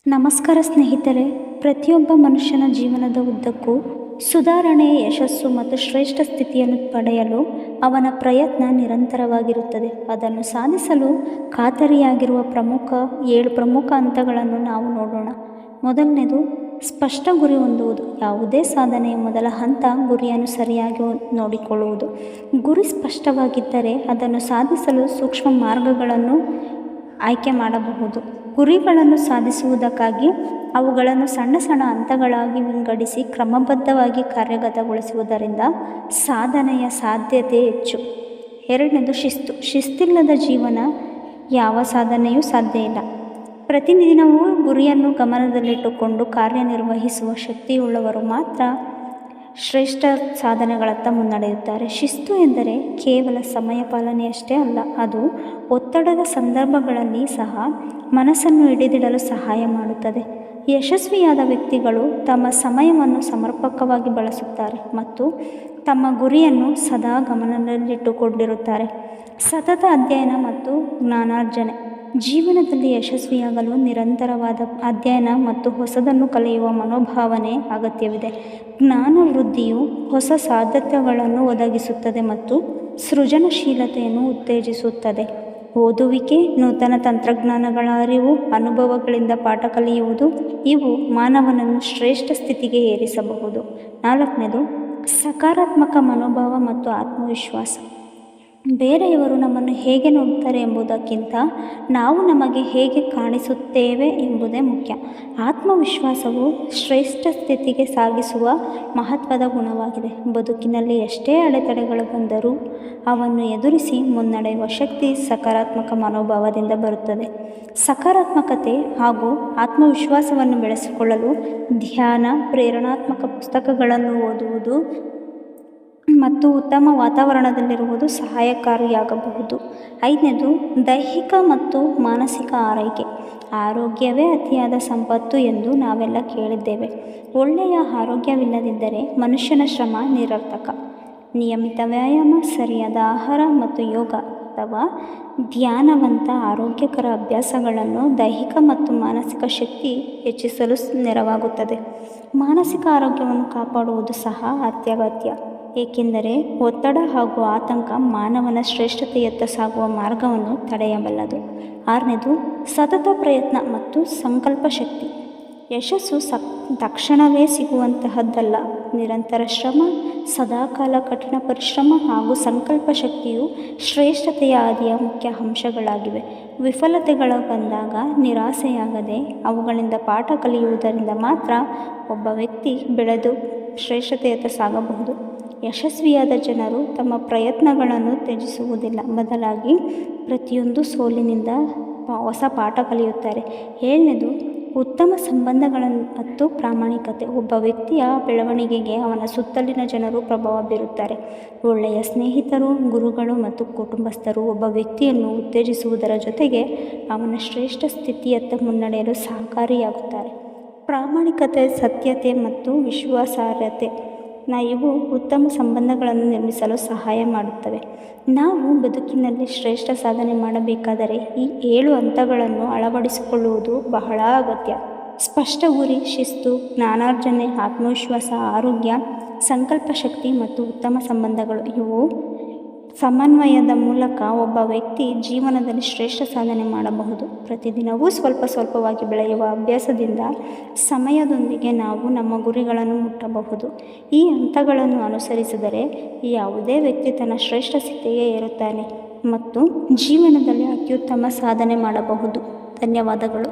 ನಮಸ್ಕಾರ ಸ್ನೇಹಿತರೆ. ಪ್ರತಿಯೊಬ್ಬ ಮನುಷ್ಯನ ಜೀವನದ ಉದ್ದಕ್ಕೂ ಸುಧಾರಣೆ, ಯಶಸ್ಸು ಮತ್ತು ಶ್ರೇಷ್ಠ ಸ್ಥಿತಿಯನ್ನು ಪಡೆಯಲು ಅವನ ಪ್ರಯತ್ನ ನಿರಂತರವಾಗಿರುತ್ತದೆ. ಅದನ್ನು ಸಾಧಿಸಲು ಖಾತರಿಯಾಗಿರುವ 7 ಪ್ರಮುಖ ಹಂತಗಳನ್ನು ನಾವು ನೋಡೋಣ. ಮೊದಲನೇದು ಸ್ಪಷ್ಟ ಗುರಿ ಹೊಂದುವುದು. ಯಾವುದೇ ಸಾಧನೆಯ ಮೊದಲ ಹಂತ ಗುರಿಯನ್ನು ಸರಿಯಾಗಿ ನೋಡಿಕೊಳ್ಳುವುದು. ಗುರಿ ಸ್ಪಷ್ಟವಾಗಿದ್ದರೆ ಅದನ್ನು ಸಾಧಿಸಲು ಸೂಕ್ಷ್ಮ ಮಾರ್ಗಗಳನ್ನು ಆಯ್ಕೆ ಮಾಡಬಹುದು. ಗುರಿಗಳನ್ನು ಸಾಧಿಸುವುದಕ್ಕಾಗಿ ಅವುಗಳನ್ನು ಸಣ್ಣ ಸಣ್ಣ ಹಂತಗಳಾಗಿ ವಿಂಗಡಿಸಿ ಕ್ರಮಬದ್ಧವಾಗಿ ಕಾರ್ಯಗತಗೊಳಿಸುವುದರಿಂದ ಸಾಧನೆಯ ಸಾಧ್ಯತೆ ಹೆಚ್ಚು. ಎರಡನೇದು ಶಿಸ್ತಿಲ್ಲದ ಜೀವನ ಯಾವ ಸಾಧನೆಯೂ ಸಾಧ್ಯ ಇಲ್ಲ. ಪ್ರತಿದಿನವೂ ಗುರಿಯನ್ನು ಗಮನದಲ್ಲಿಟ್ಟುಕೊಂಡು ಕಾರ್ಯನಿರ್ವಹಿಸುವ ಶಕ್ತಿಯುಳ್ಳವರು ಮಾತ್ರ ಶ್ರೇಷ್ಠ ಸಾಧನೆಗಳತ್ತ ಮುನ್ನಡೆಯುತ್ತಾರೆ. ಶಿಸ್ತು ಎಂದರೆ ಕೇವಲ ಸಮಯ ಪಾಲನೆಯಷ್ಟೇ ಅಲ್ಲ, ಅದು ಒತ್ತಡದ ಸಂದರ್ಭಗಳಲ್ಲಿ ಸಹ ಮನಸ್ಸನ್ನು ಹಿಡಿದಿಡಲು ಸಹಾಯ ಮಾಡುತ್ತದೆ. ಯಶಸ್ವಿಯಾದ ವ್ಯಕ್ತಿಗಳು ತಮ್ಮ ಸಮಯವನ್ನು ಸಮರ್ಪಕವಾಗಿ ಬಳಸುತ್ತಾರೆ ಮತ್ತು ತಮ್ಮ ಗುರಿಯನ್ನು ಸದಾ ಗಮನದಲ್ಲಿಟ್ಟುಕೊಂಡಿರುತ್ತಾರೆ. ಸತತ ಅಧ್ಯಯನ ಮತ್ತು ಜ್ಞಾನಾರ್ಜನೆ. ಜೀವನದಲ್ಲಿ ಯಶಸ್ವಿಯಾಗಲು ನಿರಂತರವಾದ ಅಧ್ಯಯನ ಮತ್ತು ಹೊಸದನ್ನು ಕಲಿಯುವ ಮನೋಭಾವನೆ ಅಗತ್ಯವಿದೆ. ಜ್ಞಾನ ವೃದ್ಧಿಯು ಹೊಸ ಸಾಧ್ಯತೆಗಳನ್ನು ಒದಗಿಸುತ್ತದೆ ಮತ್ತು ಸೃಜನಶೀಲತೆಯನ್ನು ಉತ್ತೇಜಿಸುತ್ತದೆ. ಓದುವಿಕೆ, ನೂತನ ತಂತ್ರಜ್ಞಾನಗಳ ಅರಿವು, ಅನುಭವಗಳಿಂದ ಪಾಠ ಕಲಿಯುವುದು ಇವು ಮಾನವನನ್ನು ಶ್ರೇಷ್ಠ ಸ್ಥಿತಿಗೆ ಏರಿಸಬಹುದು. ನಾಲ್ಕನೇದು ಸಕಾರಾತ್ಮಕ ಮನೋಭಾವ ಮತ್ತು ಆತ್ಮವಿಶ್ವಾಸ. ಬೇರೆಯವರು ನಮ್ಮನ್ನು ಹೇಗೆ ನೋಡುತ್ತಾರೆ ಎಂಬುದಕ್ಕಿಂತ ನಾವು ನಮಗೆ ಹೇಗೆ ಕಾಣಿಸುತ್ತೇವೆ ಎಂಬುದೇ ಮುಖ್ಯ. ಆತ್ಮವಿಶ್ವಾಸವು ಶ್ರೇಷ್ಠ ಸ್ಥಿತಿಗೆ ಸಾಗಿಸುವ ಮಹತ್ವದ ಗುಣವಾಗಿದೆ. ಬದುಕಿನಲ್ಲಿ ಎಷ್ಟೇ ಅಡೆತಡೆಗಳು ಬಂದರೂ ಅವನ್ನು ಎದುರಿಸಿ ಮುನ್ನಡೆಯುವ ಶಕ್ತಿ ಸಕಾರಾತ್ಮಕ ಮನೋಭಾವದಿಂದ ಬರುತ್ತದೆ. ಸಕಾರಾತ್ಮಕತೆ ಹಾಗೂ ಆತ್ಮವಿಶ್ವಾಸವನ್ನು ಬೆಳೆಸಿಕೊಳ್ಳಲು ಧ್ಯಾನ, ಪ್ರೇರಣಾತ್ಮಕ ಪುಸ್ತಕಗಳನ್ನು ಓದುವುದು ಮತ್ತು ಉತ್ತಮ ವಾತಾವರಣದಲ್ಲಿರುವುದು ಸಹಾಯಕಾರಿಯಾಗಬಹುದು. ಐದನೇದು ದೈಹಿಕ ಮತ್ತು ಮಾನಸಿಕ ಆರೈಕೆ. ಆರೋಗ್ಯವೇ ಅತಿಯಾದ ಸಂಪತ್ತು ಎಂದು ನಾವೆಲ್ಲ ಕೇಳಿದ್ದೇವೆ. ಒಳ್ಳೆಯ ಆರೋಗ್ಯವಿಲ್ಲದಿದ್ದರೆ ಮನುಷ್ಯನ ಶ್ರಮ ನಿರರ್ಥಕ. ನಿಯಮಿತ ವ್ಯಾಯಾಮ, ಸರಿಯಾದ ಆಹಾರ ಮತ್ತು ಯೋಗ ಅಥವಾ ಧ್ಯಾನವಂತ ಆರೋಗ್ಯಕರ ಅಭ್ಯಾಸಗಳನ್ನು ದೈಹಿಕ ಮತ್ತು ಮಾನಸಿಕ ಶಕ್ತಿ ಹೆಚ್ಚಿಸಲು ನೆರವಾಗುತ್ತದೆ. ಮಾನಸಿಕ ಆರೋಗ್ಯವನ್ನು ಕಾಪಾಡುವುದು ಸಹ ಅತ್ಯಗತ್ಯ, ಏಕೆಂದರೆ ಒತ್ತಡ ಹಾಗೂ ಆತಂಕ ಮಾನವನ ಶ್ರೇಷ್ಠತೆಯತ್ತ ಸಾಗುವ ಮಾರ್ಗವನ್ನು ತಡೆಯಬಲ್ಲದು. ಆರನೇದು ಸತತ ಪ್ರಯತ್ನ ಮತ್ತು ಸಂಕಲ್ಪ ಶಕ್ತಿ. ಯಶಸ್ಸು ತಕ್ಷಣವೇ ಸಿಗುವಂತಹದ್ದಲ್ಲ. ನಿರಂತರ ಶ್ರಮ, ಸದಾಕಾಲ ಕಠಿಣ ಪರಿಶ್ರಮ ಹಾಗೂ ಸಂಕಲ್ಪ ಶಕ್ತಿಯು ಶ್ರೇಷ್ಠತೆಯ ಹಾದಿಯ ಮುಖ್ಯ ಅಂಶಗಳಾಗಿವೆ. ವಿಫಲತೆಗಳು ಬಂದಾಗ ನಿರಾಸೆಯಾಗದೆ ಅವುಗಳಿಂದ ಪಾಠ ಕಲಿಯುವುದರಿಂದ ಮಾತ್ರ ಒಬ್ಬ ವ್ಯಕ್ತಿ ಬೆಳೆದು ಶ್ರೇಷ್ಠತೆಯತ್ತ ಸಾಗಬಹುದು. ಯಶಸ್ವಿಯಾದ ಜನರು ತಮ್ಮ ಪ್ರಯತ್ನಗಳನ್ನು ತ್ಯಜಿಸುವುದಿಲ್ಲ, ಬದಲಾಗಿ ಪ್ರತಿಯೊಂದು ಸೋಲಿನಿಂದ ಹೊಸ ಪಾಠ ಕಲಿಯುತ್ತಾರೆ. ಏಳನೇದು ಉತ್ತಮ ಸಂಬಂಧಗಳನ್ನು ಮತ್ತು ಪ್ರಾಮಾಣಿಕತೆ. ಒಬ್ಬ ವ್ಯಕ್ತಿಯ ಬೆಳವಣಿಗೆಗೆ ಅವನ ಸುತ್ತಲಿನ ಜನರು ಪ್ರಭಾವ ಬೀರುತ್ತಾರೆ. ಒಳ್ಳೆಯ ಸ್ನೇಹಿತರು, ಗುರುಗಳು ಮತ್ತು ಕುಟುಂಬಸ್ಥರು ಒಬ್ಬ ವ್ಯಕ್ತಿಯನ್ನು ಉತ್ತೇಜಿಸುವುದರ ಜೊತೆಗೆ ಅವನ ಶ್ರೇಷ್ಠ ಸ್ಥಿತಿಯತ್ತ ಮುನ್ನಡೆಯಲು ಸಹಕಾರಿಯಾಗುತ್ತಾರೆ. ಪ್ರಾಮಾಣಿಕತೆ, ಸತ್ಯತೆ ಮತ್ತು ವಿಶ್ವಾಸಾರ್ಹತೆ ಇವು ಉತ್ತಮ ಸಂಬಂಧಗಳನ್ನು ನಿರ್ಮಿಸಲು ಸಹಾಯ ಮಾಡುತ್ತವೆ. ನಾವು ಬದುಕಿನಲ್ಲಿ ಶ್ರೇಷ್ಠ ಸಾಧನೆ ಮಾಡಬೇಕಾದರೆ ಈ 7 ಹಂತಗಳನ್ನು ಅಳವಡಿಸಿಕೊಳ್ಳುವುದು ಬಹಳ ಅಗತ್ಯ. ಸ್ಪಷ್ಟ ಗುರಿ, ಶಿಸ್ತು, ಜ್ಞಾನಾರ್ಜನೆ, ಆತ್ಮವಿಶ್ವಾಸ, ಆರೋಗ್ಯ, ಸಂಕಲ್ಪ ಶಕ್ತಿ ಮತ್ತು ಉತ್ತಮ ಸಂಬಂಧಗಳು ಇವು ಸಮನ್ವಯದ ಮೂಲಕ ಒಬ್ಬ ವ್ಯಕ್ತಿ ಜೀವನದಲ್ಲಿ ಶ್ರೇಷ್ಠ ಸಾಧನೆ ಮಾಡಬಹುದು. ಪ್ರತಿದಿನವೂ ಸ್ವಲ್ಪ ಸ್ವಲ್ಪವಾಗಿ ಬೆಳೆಯುವ ಅಭ್ಯಾಸದಿಂದ ಸಮಯದೊಂದಿಗೆ ನಾವು ನಮ್ಮ ಗುರಿಗಳನ್ನು ಮುಟ್ಟಬಹುದು. ಈ ಹಂತಗಳನ್ನು ಅನುಸರಿಸಿದರೆ ಯಾವುದೇ ವ್ಯಕ್ತಿ ತನ್ನ ಶ್ರೇಷ್ಠ ಸ್ಥಿತಿಗೆ ಏರುತ್ತಾನೆ ಮತ್ತು ಜೀವನದಲ್ಲಿ ಅತ್ಯುತ್ತಮ ಸಾಧನೆ ಮಾಡಬಹುದು. ಧನ್ಯವಾದಗಳು.